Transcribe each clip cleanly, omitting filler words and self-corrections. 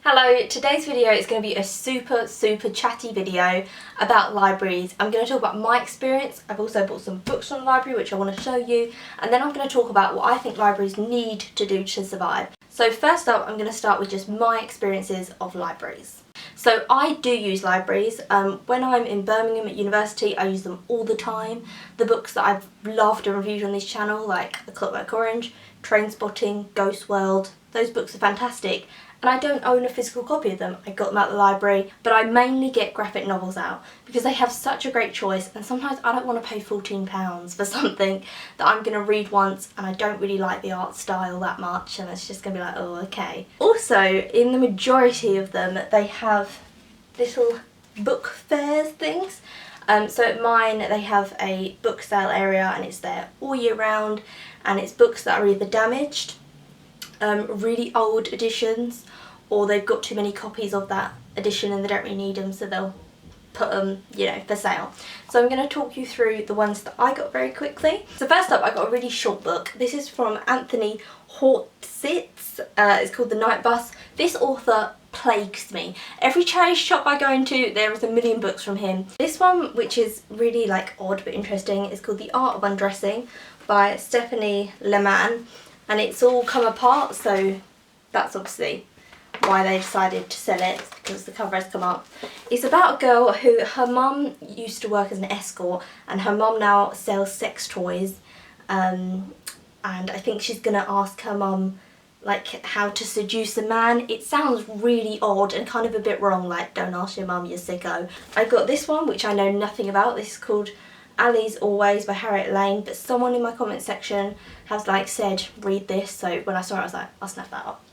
Hello, today's video is going to be a super chatty video about libraries. I'm going to talk about my experience. I've also bought some books from the library which I want to show you, and then I'm going to talk about what I think libraries need to do to survive. So first up, I'm going to start with just my experiences of libraries. So I do use libraries. When I'm in Birmingham at university, I use them all the time. The books that I've loved and reviewed on this channel, like A Clockwork Orange, Trainspotting, Ghost World, those books are fantastic. And I don't own a physical copy of them. I got them at the library, but I mainly get graphic novels out because they have such a great choice, and sometimes I don't want to pay £14 for something that I'm going to read once and I don't really like the art style that much, and it's just going to be like, oh, okay. Also, in the majority of them, they have little book fairs things. So at mine, they have a book sale area and it's there all year round, and it's books that are either damaged, really old editions, or they've got too many copies of that edition and they don't really need them, so they'll put them, for sale. So I'm going to talk you through the ones that I got very quickly. So first up, I got a really short book. This is from Anthony Horowitz. It's called The Night Bus. This author plagues me. Every charity shop I go into, there is a million books from him. This one, which is really odd but interesting, is called The Art of Undressing by Stephanie Lehmann. And it's all come apart, so that's obviously why they decided to sell it, because the cover has come up. It's about a girl who, her mum used to work as an escort, and her mum now sells sex toys, and I think she's going to ask her mum how to seduce a man. It sounds really odd and kind of a bit wrong, don't ask your mum, you sicko. I got this one, which I know nothing about. This is called Ali's Always by Harriet Lane, but someone in my comment section has said read this, so when I saw it I was like, I'll snap that up.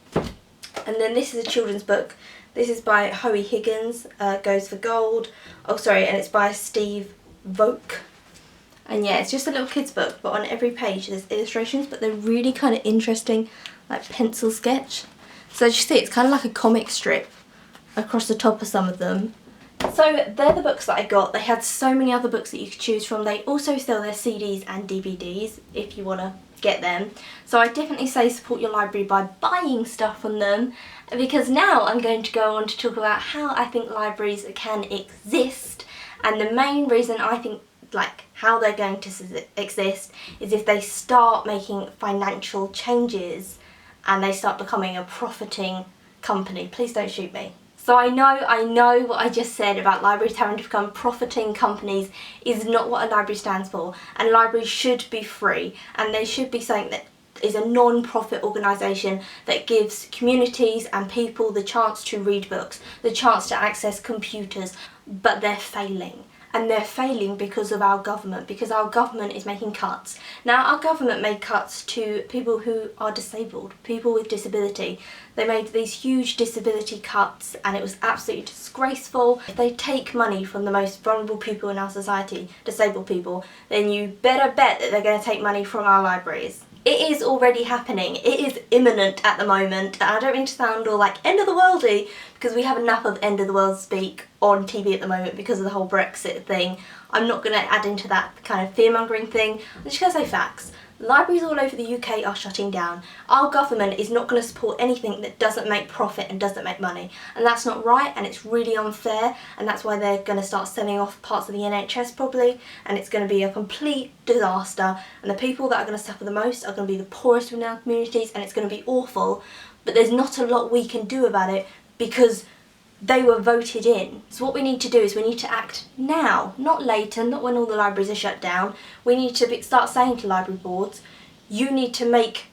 And then this is a children's book. This is by Howie Higgins, Goes for Gold. Oh sorry, and it's by Steve Voke. And yeah, it's just a little kid's book, but on every page there's illustrations, but they're really kind of interesting, pencil sketch. So as you see, it's kind of like a comic strip across the top of some of them. So they're the books that I got. They had so many other books that you could choose from. They also sell their CDs and DVDs if you want to get them. So I definitely say support your library by buying stuff from them, because now I'm going to go on to talk about how I think libraries can exist. And the main reason I think how they're going to exist is if they start making financial changes and they start becoming a profiting company. Please don't shoot me. So I know what I just said about libraries having to become profiting companies is not what a library stands for, and libraries should be free, and they should be something that is a non-profit organisation that gives communities and people the chance to read books, the chance to access computers, but they're failing. And they're failing because of our government, because our government is making cuts. Now, our government made cuts to people who are disabled, people with disability. They made these huge disability cuts, and it was absolutely disgraceful. If they take money from the most vulnerable people in our society, disabled people, then you better bet that they're going to take money from our libraries. It is already happening. It is imminent at the moment, and I don't mean to sound all end of the worldy, because we have enough of end of the world speak on TV at the moment because of the whole Brexit thing. I'm not going to add into that kind of fear-mongering thing. I'm just going to say facts. Libraries all over the UK are shutting down. Our government is not going to support anything that doesn't make profit and doesn't make money. And that's not right, and it's really unfair, and that's why they're going to start selling off parts of the NHS probably, and it's going to be a complete disaster, and the people that are going to suffer the most are going to be the poorest within our communities, and it's going to be awful, but there's not a lot we can do about it because they were voted in. So what we need to do is we need to act now, not later, not when all the libraries are shut down. We need to start saying to library boards, you need to make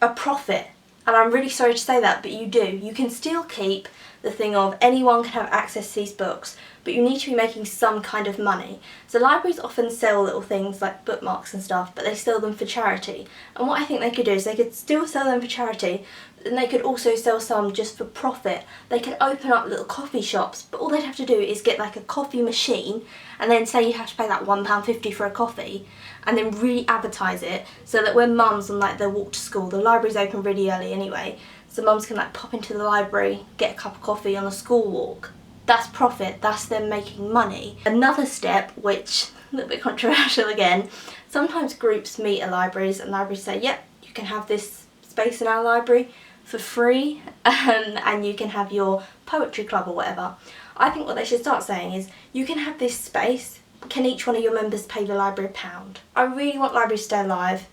a profit. And I'm really sorry to say that, but you do. You can still keep the thing of anyone can have access to these books, but you need to be making some kind of money. So libraries often sell little things like bookmarks and stuff, but they sell them for charity. And what I think they could do is they could still sell them for charity, and they could also sell some just for profit. They could open up little coffee shops, but all they'd have to do is get a coffee machine, and then say you have to pay £1.50 for a coffee, and then really advertise it so that when mums on their walk to school, the library's open really early anyway, so mums can pop into the library, get a cup of coffee on a school walk. That's profit, that's them making money. Another step, which a little bit controversial again, sometimes groups meet at libraries and libraries say, yep, you can have this space in our library for free, and you can have your poetry club or whatever. I think what they should start saying is, you can have this space, can each one of your members pay the library £1? I really want libraries to stay alive,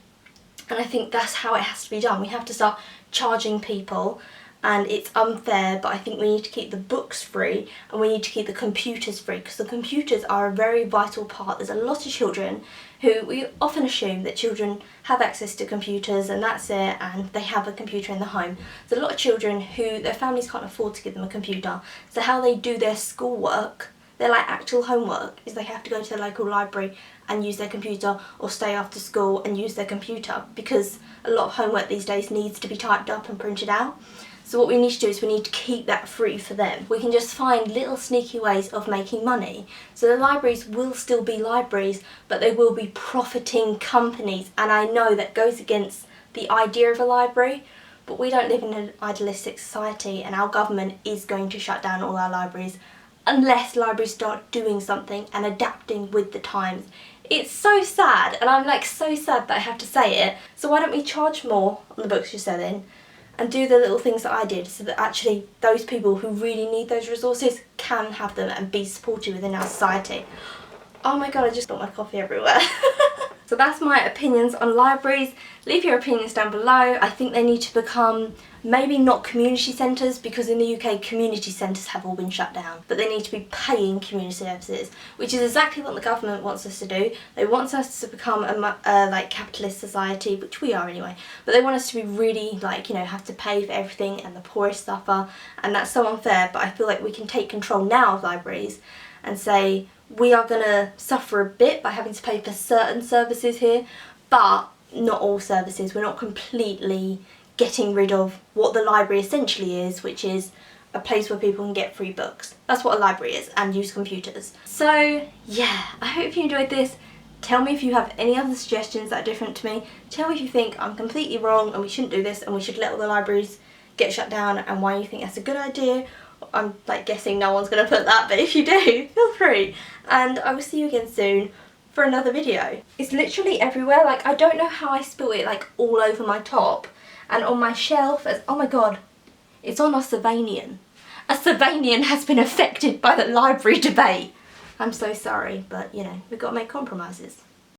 and I think that's how it has to be done. We have to start charging people, and it's unfair, but I think we need to keep the books free and we need to keep the computers free, because the computers are a very vital part. There's a lot of children who, we often assume that children have access to computers and that's it, and they have a computer in the home. There's a lot of children who their families can't afford to give them a computer, so how they do their schoolwork, their like actual homework, is they have to go to their local library and use their computer, or stay after school and use their computer, because a lot of homework these days needs to be typed up and printed out. So what we need to do is we need to keep that free for them. We can just find little sneaky ways of making money. So the libraries will still be libraries, but they will be profiting companies, and I know that goes against the idea of a library, but we don't live in an idealistic society, and our government is going to shut down all our libraries unless libraries start doing something and adapting with the times. It's so sad, and I'm like so sad that I have to say it. So why don't we charge more on the books you're selling and do the little things that I did, so that actually those people who really need those resources can have them and be supported within our society. Oh my god, I just got my coffee everywhere. So that's my opinions on libraries. Leave your opinions down below. I think they need to become maybe not community centres, because in the UK community centres have all been shut down, but they need to be paying community services, which is exactly what the government wants us to do. They want us to become a like capitalist society, which we are anyway, but they want us to be really like, you know, have to pay for everything and the poorest suffer, and that's so unfair. But I feel like we can take control now of libraries and say, we are going to suffer a bit by having to pay for certain services here, but not all services. We're not completely getting rid of what the library essentially is, which is a place where people can get free books. That's what a library is, and use computers. So yeah, I hope you enjoyed this. Tell me if you have any other suggestions that are different to me. Tell me if you think I'm completely wrong and we shouldn't do this and we should let all the libraries get shut down, and why you think that's a good idea. I'm like guessing no one's going to put that, but if you do, feel free. And I will see you again soon for another video. It's literally everywhere. Like, I don't know how I spilled it like all over my top and on my shelf. As, oh my god, it's on a Sylvanian. A Sylvanian has been affected by the library debate. I'm so sorry, but you know, we've got to make compromises.